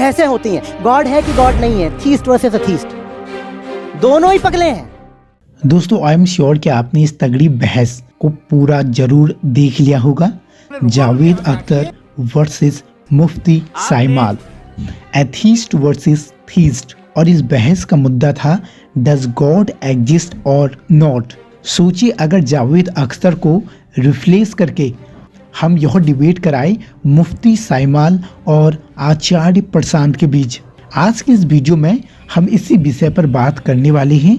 बहसें होती हैं, गॉड है कि गॉड नहीं है, थीस्ट वर्सेस अथीस्ट, दोनों ही पगले हैं। दोस्तों आई एम श्योर कि आपने इस तगड़ी बहस को पूरा जरूर देख लिया होगा। जावेद अख्तर वर्सेस मुफ्ती साइमाल, एथीस्ट वर्सेस थीस्ट, और इस बहस का मुद्दा था डज गॉड एग्जिस्ट और नॉट। सोचिए अगर जावेद अख्तर को रिप्लेस करके हम यह डिबेट कराए मुफ्ती साइमाल और आचार्य प्रशांत के बीच। आज की इस वीडियो में हम इसी विषय पर बात करने वाले हैं।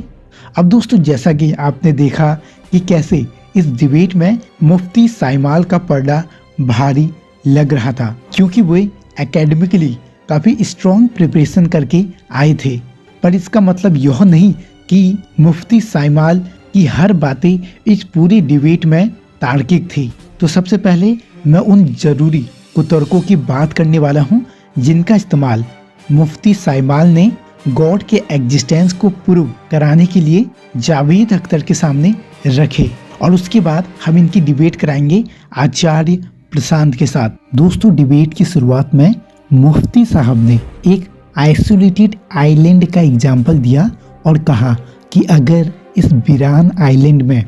अब दोस्तों जैसा कि आपने देखा कि कैसे इस डिबेट में मुफ्ती साइमाल का पलड़ा भारी लग रहा था, क्योंकि वो एकेडमिकली काफ़ी स्ट्रॉन्ग प्रिपरेशन करके आए थे। पर इसका मतलब यह नहीं कि मुफ्ती साइमाल की हर बातें इस पूरी डिबेट में तार्किक थी। तो सबसे पहले मैं उन जरूरी कुतर्कों की बात करने वाला हूं जिनका इस्तेमाल मुफ्ती साइमाल ने गॉड के एग्जिस्टेंस को प्रूव कराने के लिए जावेद अख्तर के सामने रखे, और उसके बाद हम इनकी डिबेट कराएंगे आचार्य प्रशांत के साथ। दोस्तों डिबेट की शुरुआत में मुफ्ती साहब ने एक आइसोलेटेड आइलैंड का एग्जाम्पल दिया और कहा कि अगर इस वीरान आइलैंड में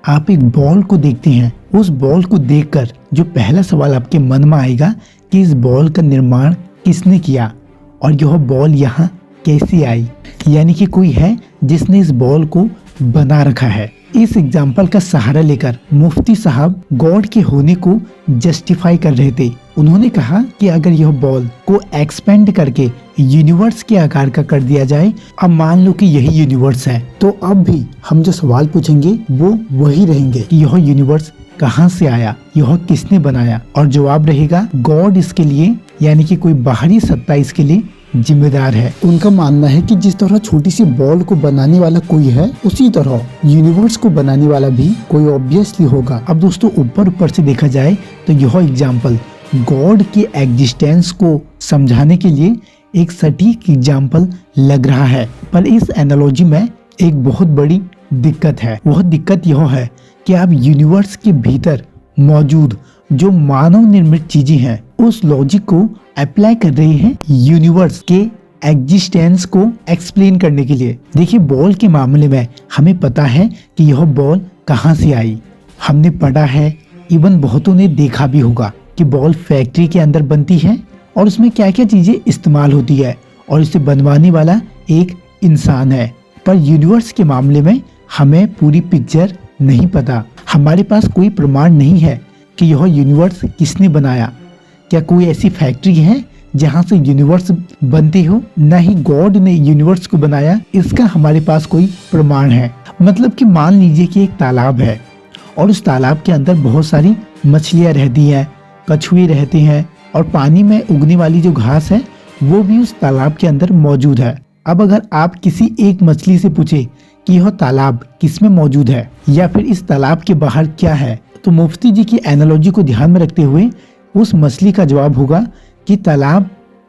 आप एक बॉल को देखते हैं, उस बॉल को देखकर जो पहला सवाल आपके मन में आएगा कि इस बॉल का निर्माण किसने किया और यह बॉल यहाँ कैसे आई, यानी कि कोई है जिसने इस बॉल को बना रखा है। इस एग्जाम्पल का सहारा लेकर मुफ्ती साहब गॉड के होने को जस्टिफाई कर रहे थे। उन्होंने कहा कि अगर यह बॉल को एक्सपेंड करके यूनिवर्स के आकार का कर दिया जाए, अब मान लो कि यही यूनिवर्स है, तो अब भी हम जो सवाल पूछेंगे वो वही रहेंगे कि यह यूनिवर्स कहाँ से आया, यह किसने बनाया, और जवाब रहेगा गॉड इसके लिए, यानी कि कोई बाहरी सत्ता इसके लिए जिम्मेदार है। उनका मानना है कि जिस तरह छोटी सी बॉल को बनाने वाला कोई है, उसी तरह यूनिवर्स को बनाने वाला भी कोई ऑब्वियसली होगा। अब दोस्तों ऊपर से देखा जाए तो यह एग्जाम्पल गॉड के एग्जिस्टेंस को समझाने के लिए एक सटीक एग्जाम्पल लग रहा है, पर इस एनालॉजी में एक बहुत बड़ी दिक्कत है। वह दिक्कत यह है कि आप यूनिवर्स के भीतर मौजूद जो मानव निर्मित चीजें हैं उस लॉजिक को अप्लाई कर रहे हैं यूनिवर्स के एग्जिस्टेंस को एक्सप्लेन करने के लिए। देखिए बॉल के मामले में हमें पता है कि यह बॉल कहाँ से आई, हमने पढ़ा है, इवन बहुतों ने देखा भी होगा कि बॉल फैक्ट्री के अंदर बनती है और उसमें क्या क्या चीजें इस्तेमाल होती है, और इसे बनवाने वाला एक इंसान है। पर यूनिवर्स के मामले में हमें पूरी पिक्चर नहीं पता, हमारे पास कोई प्रमाण नहीं है कि यह यूनिवर्स किसने बनाया। क्या कोई ऐसी फैक्ट्री है जहां से यूनिवर्स बनती हो? न ही गॉड ने यूनिवर्स को बनाया, इसका हमारे पास कोई प्रमाण है। मतलब कि मान लीजिए कि एक तालाब है और उस तालाब के अंदर बहुत सारी मछलियां रहती हैं, कछुए रहते हैं, और पानी में उगने वाली जो घास है वो भी उस तालाब के अंदर मौजूद है। अब अगर आप किसी एक मछली से पूछे कि यह तालाब किसमें मौजूद है या फिर इस तालाब के बाहर क्या है, तो मुफ्ती जी की एनालॉजी को ध्यान में रखते हुए उस मछली का जवाब होगा कि तालाब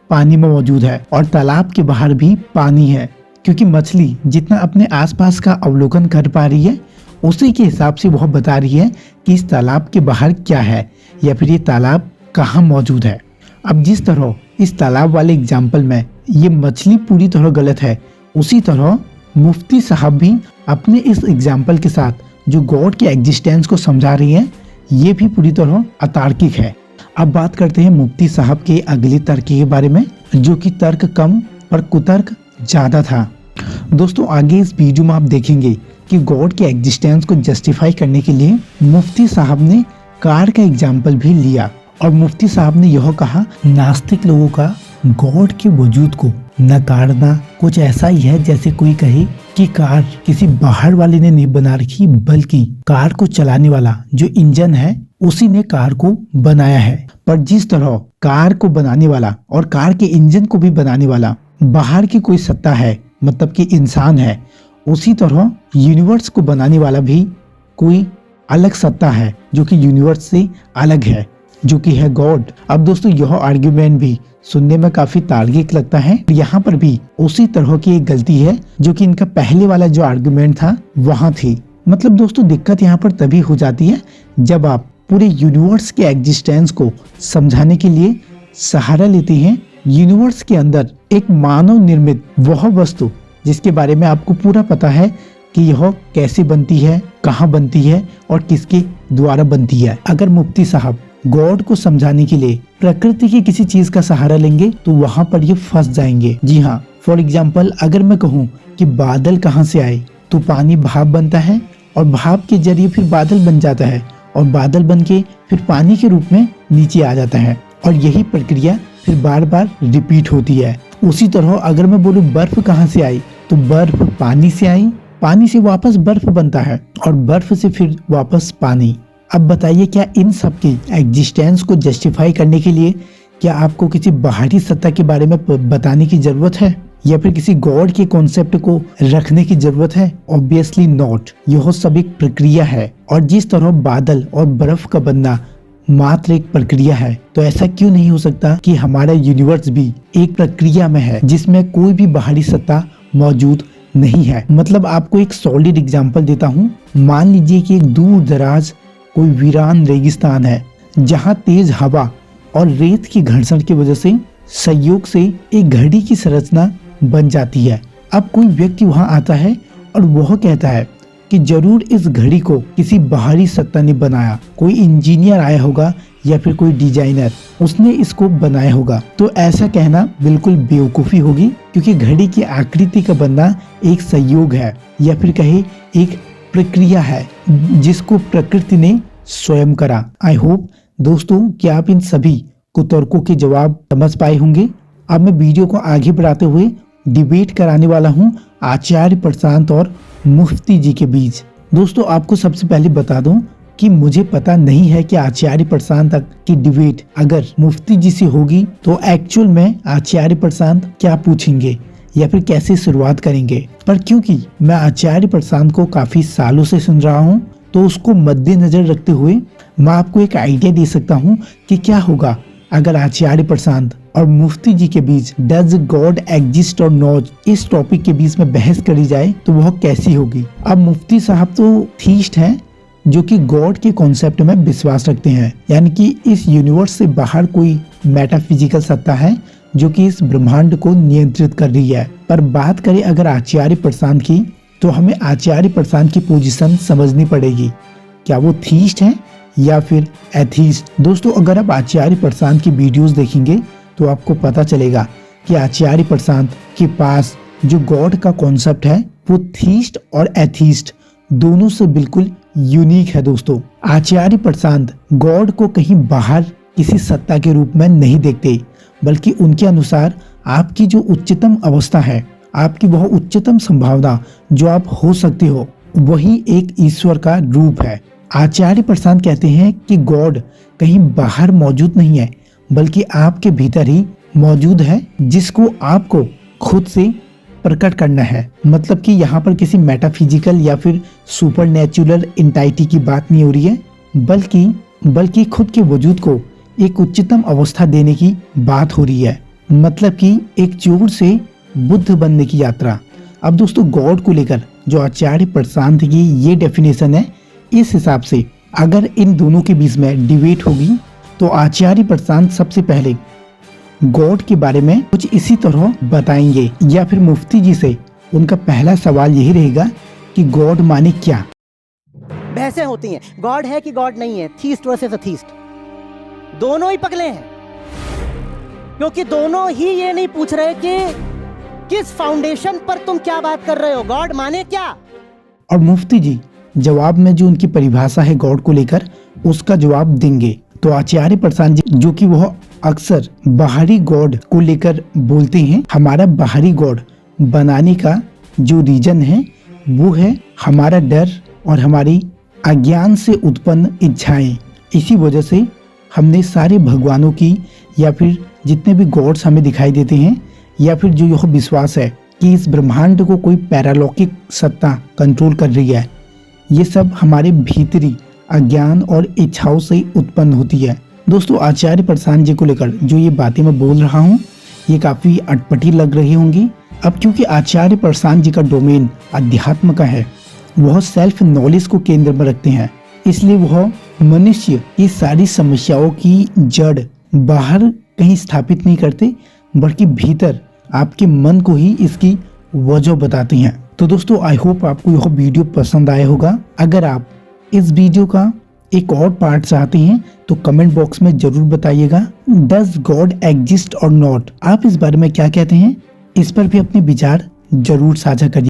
पानी में मौजूद है और तालाब के बाहर भी पानी है, क्योंकि मछली जितना अपने आसपास का अवलोकन कर पा रही है उसी के हिसाब से वह बता रही है कि इस तालाब के बाहर क्या है या फिर ये तालाब कहाँ मौजूद है। अब जिस तरह इस तालाब वाले एग्जाम्पल में ये मछली पूरी तरह गलत है, उसी तरह मुफ्ती साहब भी अपने इस एग्जाम्पल के साथ जो गॉड के एग्जिस्टेंस को समझा रही है ये भी पूरी तरह अतार्किक है। अब बात करते हैं मुफ्ती साहब के अगले तर्क के बारे में, जो कि तर्क कम पर कुतर्क ज्यादा था। दोस्तों आगे इस वीडियो में आप देखेंगे कि गॉड के एग्जिस्टेंस को जस्टिफाई करने के लिए मुफ्ती साहब ने कार का एग्जाम्पल भी लिया, और मुफ्ती साहब ने यह कहा नास्तिक लोगों का गॉड के वजूद को नकारना कुछ ऐसा ही है जैसे कोई कहे कि कार किसी बाहर वाले ने नहीं बना रखी, बल्कि कार को चलाने वाला जो इंजन है उसी ने कार को बनाया है। पर जिस तरह कार को बनाने वाला और कार के इंजन को भी बनाने वाला बाहर की कोई सत्ता है, मतलब कि इंसान है, उसी तरह यूनिवर्स को बनाने वाला भी कोई अलग सत्ता है जो कि यूनिवर्स से अलग है, जो कि है गॉड। अब दोस्तों यह आर्ग्यूमेंट भी सुनने में काफी तार्किक लगता है। यहाँ पर भी उसी तरह की एक गलती है जो कि इनका पहले वाला जो आर्ग्यूमेंट था वहां थी। मतलब दोस्तों दिक्कत यहाँ पर तभी हो जाती है जब आप पूरे यूनिवर्स के एग्जिस्टेंस को समझाने के लिए सहारा लेते हैं यूनिवर्स के अंदर एक मानव निर्मित वह वस्तु जिसके बारे में आपको पूरा पता है कि यह कैसे बनती है, कहाँ बनती है और किसके द्वारा बनती है। अगर मुफ्ती साहब गॉड को समझाने के लिए प्रकृति की किसी चीज का सहारा लेंगे तो वहाँ पर ये फंस जाएंगे। जी हाँ, फॉर एग्जाम्पल अगर मैं कहूँ कि बादल कहाँ से आए, तो पानी भाप बनता है और भाप के जरिए फिर बादल बन जाता है और बादल बन के फिर पानी के रूप में नीचे आ जाता है और यही प्रक्रिया फिर बार बार रिपीट होती है। उसी तरह अगर मैं बोलूँ बर्फ कहाँ से आई, तो बर्फ पानी से आई, पानी से वापस बर्फ बनता है और बर्फ से फिर वापस पानी। अब बताइए, क्या इन सब की एग्जिस्टेंस को जस्टिफाई करने के लिए क्या आपको किसी बाहरी सत्ता के बारे में बताने की जरूरत है या फिर किसी गॉड के कॉन्सेप्ट को रखने की जरूरत है? Obviously not. यह सब एक प्रक्रिया है और जिस तरह बादल और बर्फ का बनना मात्र एक प्रक्रिया है, तो ऐसा क्यों नहीं हो सकता कि हमारा यूनिवर्स भी एक प्रक्रिया में है जिसमें कोई भी बाहरी सत्ता मौजूद नहीं है। मतलब आपको एक सॉलिड एग्जांपल देता हूँ। मान लीजिए कि एक दूर दराज कोई वीरान रेगिस्तान है जहाँ तेज हवा और रेत की घर्षण की वजह से संयोग से एक घड़ी की संरचना बन जाती है। अब कोई व्यक्ति वहाँ आता है और वह कहता है कि जरूर इस घड़ी को किसी बाहरी सत्ता ने बनाया, कोई इंजीनियर आया होगा या फिर कोई डिजाइनर, उसने इसको बनाया होगा। तो ऐसा कहना बिल्कुल बेवकूफ़ी होगी, क्योंकि घड़ी की आकृति का बनना एक संयोग है या फिर कहे एक प्रक्रिया है जिसको प्रकृति ने स्वयं करा। आई होप दोस्तों कि आप इन सभी कुतर्कों के जवाब समझ पाए होंगे। अब मैं वीडियो को आगे बढ़ाते हुए डिबेट कराने वाला हूं आचार्य प्रशांत और मुफ्ती जी के बीच। दोस्तों आपको सबसे पहले बता दूं कि मुझे पता नहीं है कि आचार्य प्रशांत तक की डिबेट अगर मुफ्ती जी से होगी तो एक्चुअल में आचार्य प्रशांत क्या पूछेंगे या फिर कैसे शुरुआत करेंगे। पर क्योंकि मैं आचार्य प्रशांत को काफी सालों से सुन रहा हूँ, तो उसको मद्देनजर रखते हुए मैं आपको एक आइडिया दे सकता हूँ कि क्या होगा अगर आचार्य प्रशांत और मुफ्ती जी के बीच डज गॉड एग्जिस्ट और नॉट इस टॉपिक के बीच में बहस करी जाए तो वह कैसी होगी। अब मुफ्ती साहब तो थीस्ट हैं जो कि गॉड के कॉन्सेप्ट में विश्वास रखते हैं, यानी कि इस यूनिवर्स से बाहर कोई मेटाफिजिकल सत्ता है जो कि इस ब्रह्मांड को नियंत्रित कर रही है। पर बात करें अगर आचार्य प्रशांत की, तो हमें आचार्य प्रशांत की पोजीशन समझनी पड़ेगी। क्या वो थीस्ट हैं या फिर एथीस्ट? दोस्तों अगर आप आचार्य प्रशांत की वीडियोस देखेंगे तो आपको पता चलेगा कि आचार्य प्रशांत के पास जो गॉड का कॉन्सेप्ट है वो थीस्ट और एथीस्ट दोनों से बिल्कुल यूनिक है। दोस्तों आचार्य प्रशांत गॉड को कहीं बाहर किसी सत्ता के रूप में नहीं देखते, बल्कि उनके अनुसार आपकी जो उच्चतम अवस्था है, आपकी वह उच्चतम संभावना जो आप हो सकते हो, वही एक ईश्वर का रूप है। आचार्य प्रशांत कहते हैं कि गॉड कहीं बाहर मौजूद नहीं है, बल्कि आपके भीतर ही मौजूद है, जिसको आपको खुद से प्रकट करना है। मतलब कि यहाँ पर किसी मेटाफिजिकल या फिर सुपरनेचुरल एंटाइटी की बात नहीं हो रही है, बल्कि खुद के वजूद को एक उच्चतम अवस्था देने की बात हो रही है। मतलब कि एक चोर से बुद्ध बनने की यात्रा। अब दोस्तों गॉड को लेकर जो आचार्य प्रशांत की ये डेफिनेशन है, इस हिसाब से अगर इन दोनों के बीच में डिबेट होगी तो आचार्य प्रशांत सबसे पहले गॉड के बारे में कुछ इसी तरह बताएंगे, या फिर मुफ्ती जी से उनका पहला सवाल यही रहेगा कि गॉड माने क्या। बहसें होती हैं, गॉड है कि गॉड नहीं है, थीस्ट वर्सेस अथीस्ट। दोनों ही पगले हैं, क्योंकि दोनों ही ये नहीं पूछ रहे कि किस फाउंडेशन पर तुम क्या बात कर रहे हो, गॉड माने क्या। और मुफ्ती जी जवाब में जो उनकी परिभाषा है गॉड को लेकर उसका जवाब देंगे। तो आचार्य प्रशांत जी जो कि वह अक्सर बाहरी गॉड को लेकर बोलते हैं, हमारा बाहरी गॉड बनाने का जो रीजन है वो है हमारा डर और हमारी अज्ञान से उत्पन्न इच्छाएं। इसी वजह से हमने सारे भगवानों की या फिर जितने भी गॉड्स हमें दिखाई देते हैं, या फिर जो यह विश्वास है कि इस ब्रह्मांड को कोई पैरालौकिक सत्ता कंट्रोल कर रही है, ये सब हमारे भीतरी अज्ञान और इच्छाओं से उत्पन्न होती है। दोस्तों आचार्य प्रशांत जी को लेकर जो ये बातें मैं बोल रहा हूँ ये काफ़ी अटपटी लग रही होंगी। अब क्योंकि आचार्य प्रशांत जी का डोमेन अध्यात्म का है, वह सेल्फ नॉलेज को केंद्र में रखते हैं, इसलिए वह मनुष्य की सारी समस्याओं की जड़ बाहर कहीं स्थापित नहीं करते, बल्कि भीतर आपके मन को ही इसकी वजह बताती हैं। तो दोस्तों आई होप आपको यह वीडियो पसंद आया होगा। अगर आप इस वीडियो का एक और पार्ट चाहते हैं तो कमेंट बॉक्स में जरूर बताइएगा। डज गॉड एग्जिस्ट और नॉट, आप इस बारे में क्या कहते हैं? इस पर भी अपने विचार जरूर साझा करिए।